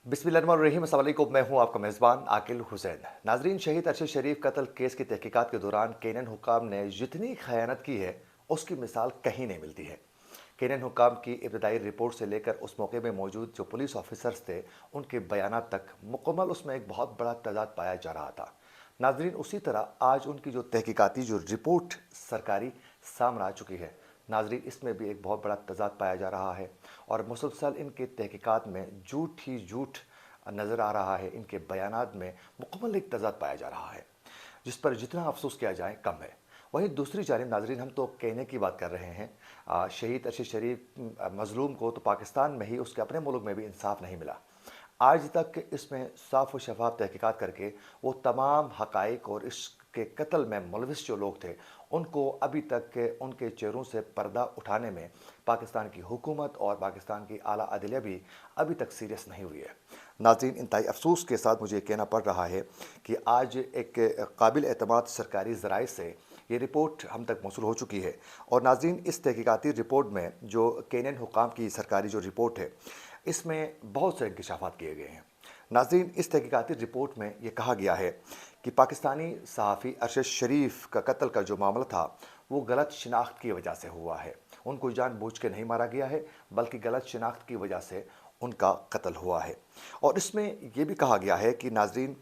बिस्मिल्लाहिर्रहमानिर्रहीम। अस्सलाम वालेकुम। मैं हूं आपका मेज़बान आकिल हुसैन। नाजरीन, शहीद अरशद शरीफ कत्ल केस की तहकीकात के दौरान केनियन हुक्काम ने जितनी खयानत की है उसकी मिसाल कहीं नहीं मिलती है। केनियन हुक्काम की इब्तदाई रिपोर्ट से लेकर उस मौके में मौजूद जो पुलिस ऑफिसर्स थे उनके बयानात तक मुकम्मल उसमें एक बहुत बड़ा तजाद पाया जा रहा था। नाजरीन, उसी तरह आज उनकी जो तहकीकाती जो रिपोर्ट सरकारी सामने आ चुकी है, नाजरीन इसमें भी एक बहुत बड़ा तजाद पाया जा रहा है और मुसलसल इनके तहकीकात में झूठ ही झूठ नज़र आ रहा है। इनके बयानात में मुकम्मल एक तजाद पाया जा रहा है जिस पर जितना अफसोस किया जाए कम है। वहीं दूसरी जानिब नाजरीन, हम तो कहने की बात कर रहे हैं, शहीद अरशद शरीफ मजलूम को तो पाकिस्तान में ही उसके अपने मुल्क में भी इंसाफ नहीं मिला। आज तक इसमें साफ व शफाफ तहकीकात करके वो तमाम हकाइक और इसके कत्ल में मुलविस जो लोग थे उनको अभी तक के उनके चेहरों से पर्दा उठाने में पाकिस्तान की हुकूमत और पाकिस्तान की आला अदलिया भी अभी तक सीरियस नहीं हुई है। नाज़रीन, इंतहाई अफसोस के साथ मुझे कहना पड़ रहा है कि आज एक काबिल एतमाद सरकारी ज़राए से ये रिपोर्ट हम तक मौसूल हो चुकी है। और नाज़रीन, इस तहकीकाती रिपोर्ट में जो केनियन हुकाम की सरकारी जो रिपोर्ट है इसमें बहुत से इंकशाफात किए गए हैं। नाज़रीन, इस तहकीकाती रिपोर्ट में ये कहा गया है कि पाकिस्तानी सहाफ़ी अरशद शरीफ का कत्ल का जो मामला था वो गलत शिनाख्त की वजह से हुआ है। उनको जानबूझ के नहीं मारा गया है बल्कि गलत शिनाख्त की वजह से उनका कत्ल हुआ है। और इसमें यह भी कहा गया है कि नाज़रीन,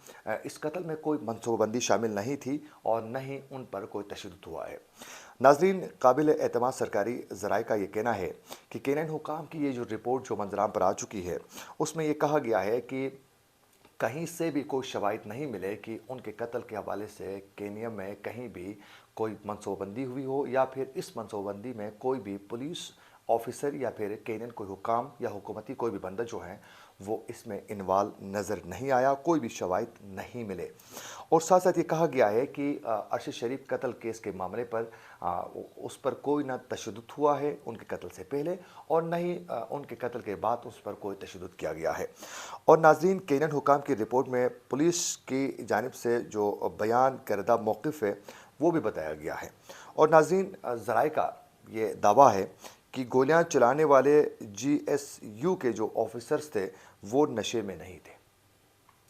इस कत्ल में कोई मनसूबाबंदी शामिल नहीं थी और न ही उन पर कोई तशद्दुद हुआ है। नाज़रीन, काबिल एतमाद सरकारी ज़राए का ये कहना है कि केनियन हुकाम की ये जो रिपोर्ट जो मंजराम पर आ चुकी है उसमें यह कहा गया है कि कहीं से भी कोई शवाहिद नहीं मिले कि उनके कत्ल के हवाले से केनिया में कहीं भी कोई मनसूबाबंदी हुई हो या फिर इस मनसूबाबंदी में कोई भी पुलिस ऑफिसर या फिर केनियन कोई हुकाम या हुकूमती कोई भी बंदा जो है वो इसमें इन्वॉल्व नज़र नहीं आया, कोई भी शवाहिद नहीं मिले। और साथ साथ ये कहा गया है कि अरशद शरीफ कत्ल केस के मामले पर उस पर कोई ना तशद्दुद हुआ है उनके कत्ल से पहले और न ही उनके कत्ल के बाद उस पर कोई तशद्दुद किया गया है। और नाज़रीन, केनियन हुकाम की रिपोर्ट में पुलिस की जानिब से जो बयान करदा मौक़िफ़ है वो भी बताया गया है। और नाज़रीन, ज़राए का ये दावा है कि गोलियां चलाने वाले जीएसयू के जो ऑफिसर्स थे वो नशे में नहीं थे।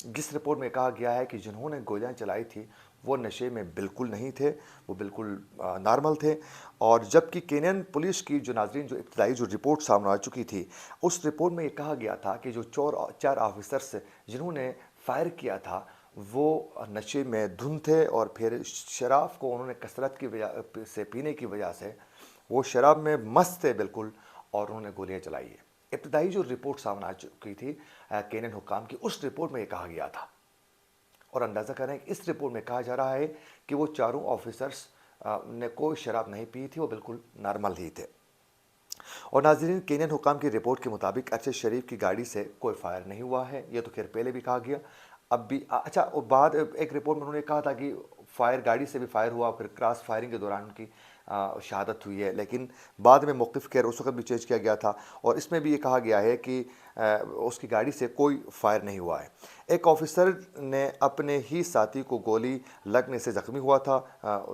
जिस रिपोर्ट में कहा गया है कि जिन्होंने गोलियां चलाई थी वो नशे में बिल्कुल नहीं थे, वो बिल्कुल नॉर्मल थे। और जबकि केनियन पुलिस की जो नाज़रीन जो इब्तदाई जो रिपोर्ट सामने आ चुकी थी उस रिपोर्ट में ये कहा गया था कि जो चार ऑफिसर्स जिन्होंने फायर किया था वो नशे में धुन थे और फिर शराब को उन्होंने कसरत की वजह से पीने की वजह से वो शराब में मस्त थे बिल्कुल और उन्होंने गोलियां चलाई है। इब्तदाई जो रिपोर्ट सामने आ चुकी थी केनियन हुक्काम की, उस रिपोर्ट में ये कहा गया था। और अंदाज़ा करें कि इस रिपोर्ट में कहा जा रहा है कि वो चारों ऑफिसर्स ने कोई शराब नहीं पी थी, वो बिल्कुल नॉर्मल ही थे। और नाज़रीन, केनियन हुक्काम की रिपोर्ट के मुताबिक अरशद शरीफ की गाड़ी से कोई फायर नहीं हुआ है। ये तो खैर पहले भी कहा गया, अब भी अच्छा। और बाद एक रिपोर्ट में उन्होंने कहा था कि फायर गाड़ी से भी फायर हुआ, फिर क्रॉस फायरिंग के दौरान उनकी शहादत हुई है, लेकिन बाद में मौक़िफ़ खैर उस वक्त भी चेंज किया गया था। और इसमें भी ये कहा गया है कि उसकी गाड़ी से कोई फायर नहीं हुआ है। एक ऑफिसर ने अपने ही साथी को गोली लगने से ज़ख्मी हुआ था।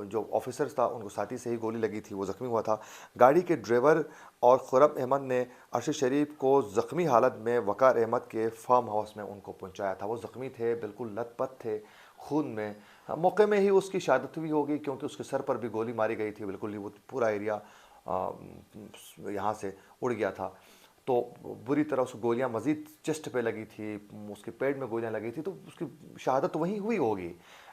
जो ऑफिसर था उनको साथी से ही गोली लगी थी, वो ज़ख्मी हुआ था। गाड़ी के ड्राइवर और खुरम अहमद ने अरशद शरीफ को ज़ख्मी हालत में वक़ार अहमद के फार्म हाउस में उनको पहुंचाया था। वो ज़ख्मी थे, बिल्कुल लथपथ थे खून में। मौके में ही उसकी शहादत भी हो गई क्योंकि उसके सर पर भी गोली मारी गई थी। बिल्कुल ही वो पूरा एरिया यहाँ से उड़ गया था। तो बुरी तरह उसको गोलियां मज़ीद चेस्ट पे लगी थी, उसके पेट में गोलियां लगी थी, तो उसकी शहादत तो वहीं हुई होगी,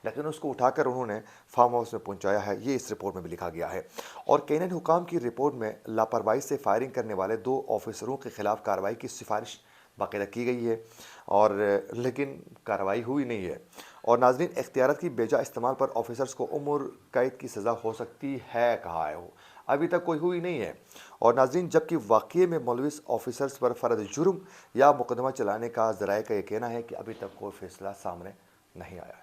लेकिन उसको उठाकर उन्होंने फार्म हाउस में पहुंचाया है, ये इस रिपोर्ट में भी लिखा गया है। और केनियन हुकाम की रिपोर्ट में लापरवाही से फायरिंग करने वाले 2 ऑफिसरों के खिलाफ कार्रवाई की सिफारिश बाकायदा की गई है और लेकिन कार्रवाई हुई नहीं है। और नाज़रीन, इख्तियारात की बेजा इस्तेमाल पर ऑफिसर्स को उम्र कैद की सज़ा हो सकती है कहा है, वो अभी तक कोई हुई नहीं है। और नाज़रीन, जबकि वाक़ये में मुलविस ऑफिसर्स पर फ़र्द जुर्म या मुकदमा चलाने का ज़राए का ये कहना है कि अभी तक कोई फ़ैसला सामने नहीं आया है।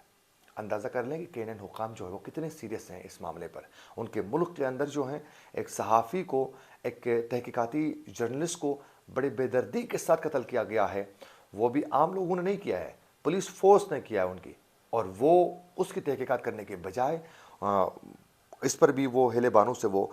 अंदाज़ा कर लें कि केनियन हुकाम जो है वो कितने सीरियस हैं इस मामले पर। उनके मुल्क के अंदर जो है एक सहाफ़ी को, एक तहकीकाती जर्नलिस्ट को बड़े बेदर्दी के साथ कत्ल किया गया है। वो भी आम लोगों ने नहीं किया है, पुलिस फोर्स ने किया है उनकी, और वो उसकी तहकीकात करने के बजाय इस पर भी वो हिले बानों से वो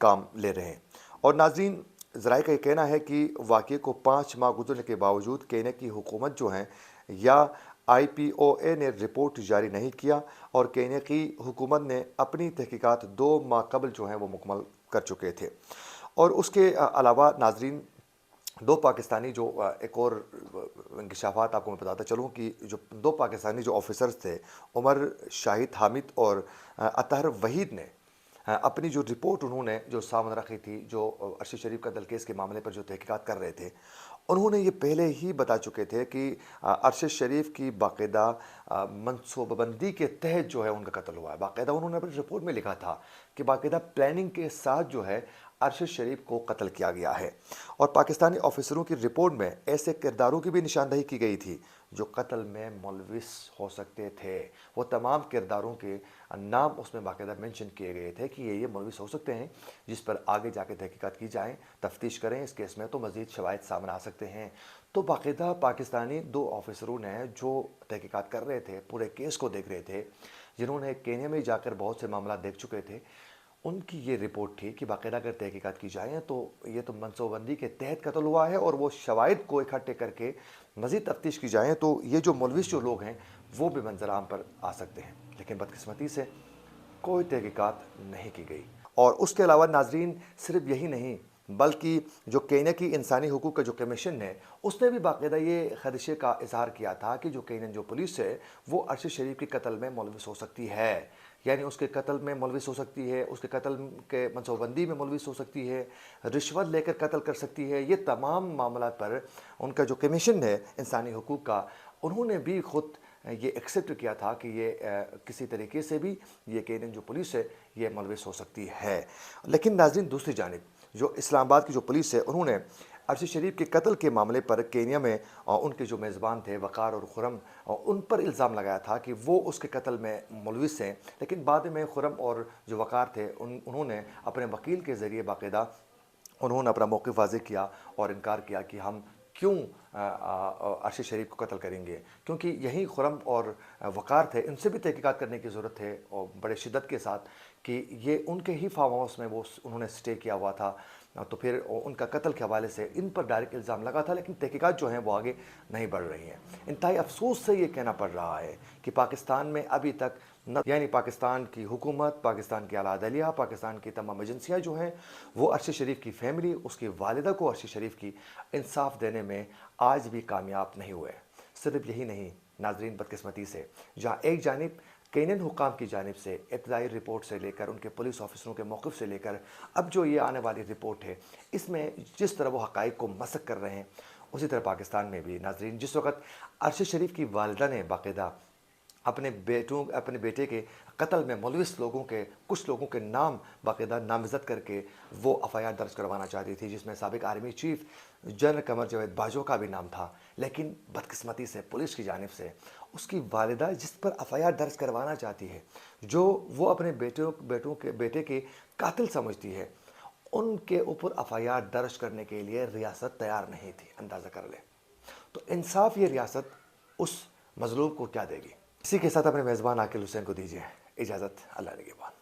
काम ले रहे हैं। और नाज़रीन, ذرائع کا یہ کہنا ہے کہ واقعے کو 5 ماہ گزرنے کے باوجود کینیا کی حکومت جو ہیں یا IPOA نے رپورٹ جاری نہیں کیا، اور کینیا کی حکومت نے اپنی تحقیقات 2 ماہ قبل جو ہیں وہ مکمل کر چکے تھے۔ اور اس کے علاوہ ناظرین، 2 پاکستانی جو ایک اور انکشافات آپ کو میں بتاتا چلوں کہ جو 2 پاکستانی جو آفیسرز تھے، عمر شاہد حامد اور اطہر وحید نے اپنی جو رپورٹ انہوں نے جو سامنے رکھی تھی، جو ارشد شریف قتل کیس کے معاملے پر جو تحقیقات کر رہے تھے، انہوں نے یہ پہلے ہی بتا چکے تھے کہ ارشد شریف کی باقاعدہ منصوبہ بندی کے تحت جو ہے ان کا قتل ہوا ہے۔ باقاعدہ انہوں نے اپنی رپورٹ میں لکھا تھا کہ باقاعدہ پلاننگ کے ساتھ جو ہے ارشد شریف کو قتل کیا گیا ہے، اور پاکستانی آفیسروں کی رپورٹ میں ایسے کرداروں کی بھی نشاندہی کی گئی تھی جو قتل میں ملوث ہو سکتے تھے۔ وہ تمام کرداروں کے نام اس میں باقاعدہ مینشن کیے گئے تھے کہ یہ ملوث ہو سکتے ہیں، جس پر آگے جا کے تحقیقات کی جائیں، تفتیش کریں اس کیس میں تو مزید شواہد سامنے آ سکتے ہیں۔ تو باقاعدہ پاکستانی 2 آفیسروں نے جو تحقیقات کر رہے تھے، پورے کیس کو دیکھ رہے تھے، جنہوں نے کینیا میں جا کر بہت سے معاملات دیکھ چکے تھے، ان کی یہ رپورٹ تھی کہ باقاعدہ اگر تحقیقات کی جائیں تو یہ تو منصوبہ بندی کے تحت قتل ہوا ہے، اور وہ شواہد کو اکٹھے کر کے مزید تفتیش کی جائیں تو یہ جو ملوث جو لوگ ہیں وہ بھی منظر عام پر آ سکتے ہیں۔ لیکن بدقسمتی سے کوئی تحقیقات نہیں کی گئی۔ اور اس کے علاوہ ناظرین، صرف یہی نہیں بلکہ جو کینیا کی انسانی حقوق کا جو کمیشن ہے، اس نے بھی باقاعدہ یہ خدشے کا اظہار کیا تھا کہ جو کینین جو پولیس ہے وہ ارشد شریف کے قتل میں ملوث ہو سکتی ہے، یعنی اس کے قتل میں ملوث ہو سکتی ہے، اس کے قتل کے منصوبہ بندی میں ملوث ہو سکتی ہے، رشوت لے کر قتل کر سکتی ہے۔ یہ تمام معاملات پر ان کا جو کمیشن ہے انسانی حقوق کا، انہوں نے بھی خود یہ ایکسیپٹ کیا تھا کہ یہ کسی طریقے سے بھی یہ کینین جو پولیس ہے یہ ملوث ہو سکتی ہے۔ لیکن ناظرین، دوسری جانب جو اسلام آباد کی جو پولیس ہے، انہوں نے ارشد شریف کے قتل کے معاملے پر کینیا میں ان کے جو میزبان تھے وقار اور خرم، ان پر الزام لگایا تھا کہ وہ اس کے قتل میں ملوث ہیں، لیکن بعد میں خرم اور جو وقار تھے انہوں نے اپنے وکیل کے ذریعے باقاعدہ انہوں نے اپنا موقف واضح کیا اور انکار کیا کہ ہم کیوں ارشد شریف کو قتل کریں گے، کیونکہ یہی خرم اور وقار تھے، ان سے بھی تحقیقات کرنے کی ضرورت ہے اور بڑے شدت کے ساتھ کہ یہ ان کے ہی فارم ہاؤس میں وہ انہوں نے سٹے کیا ہوا تھا، تو پھر ان کا قتل کے حوالے سے ان پر ڈائریکٹ الزام لگا تھا، لیکن تحقیقات جو ہیں وہ آگے نہیں بڑھ رہی ہیں۔ انتہائی افسوس سے یہ کہنا پڑ رہا ہے کہ پاکستان میں ابھی تک یعنی پاکستان کی حکومت، پاکستان کی اعلیٰ عدلیہ، پاکستان کی تمام ایجنسیاں جو ہیں وہ ارشد شریف کی فیملی، اس کی والدہ کو ارشد شریف کی انصاف دینے میں آج بھی کامیاب نہیں ہوئے۔ صرف یہی نہیں ناظرین، بدقسمتی سے جہاں ایک جانب کینین حکام کی جانب سے ابتدائی رپورٹ سے لے کر ان کے پولیس آفیسروں کے موقف سے لے کر اب جو یہ آنے والی رپورٹ ہے، اس میں جس طرح وہ حقائق کو مسخ کر رہے ہیں، اسی طرح پاکستان میں بھی ناظرین جس وقت ارشد شریف کی والدہ نے باقاعدہ اپنے بیٹے کے قتل میں ملوث کچھ لوگوں کے نام باقاعدہ نامزد کر کے وہ FIR درج کروانا چاہتی تھی، جس میں سابق army chief general Qamar Javed Bajwa کا بھی نام تھا، لیکن بدقسمتی سے پولیس کی جانب سے اس کی والدہ جس پر FIR درج کروانا چاہتی ہے، جو وہ اپنے بیٹے کے قاتل سمجھتی ہے، ان کے اوپر FIR درج کرنے کے لیے ریاست تیار نہیں تھی۔ اندازہ کر لیں تو انصاف یہ ریاست اس مظلوم کو کیا دے گی۔ اسی کے ساتھ اپنے میزبان عاقل حسین کو دیجیے اجازت۔ اللہ نگہبان۔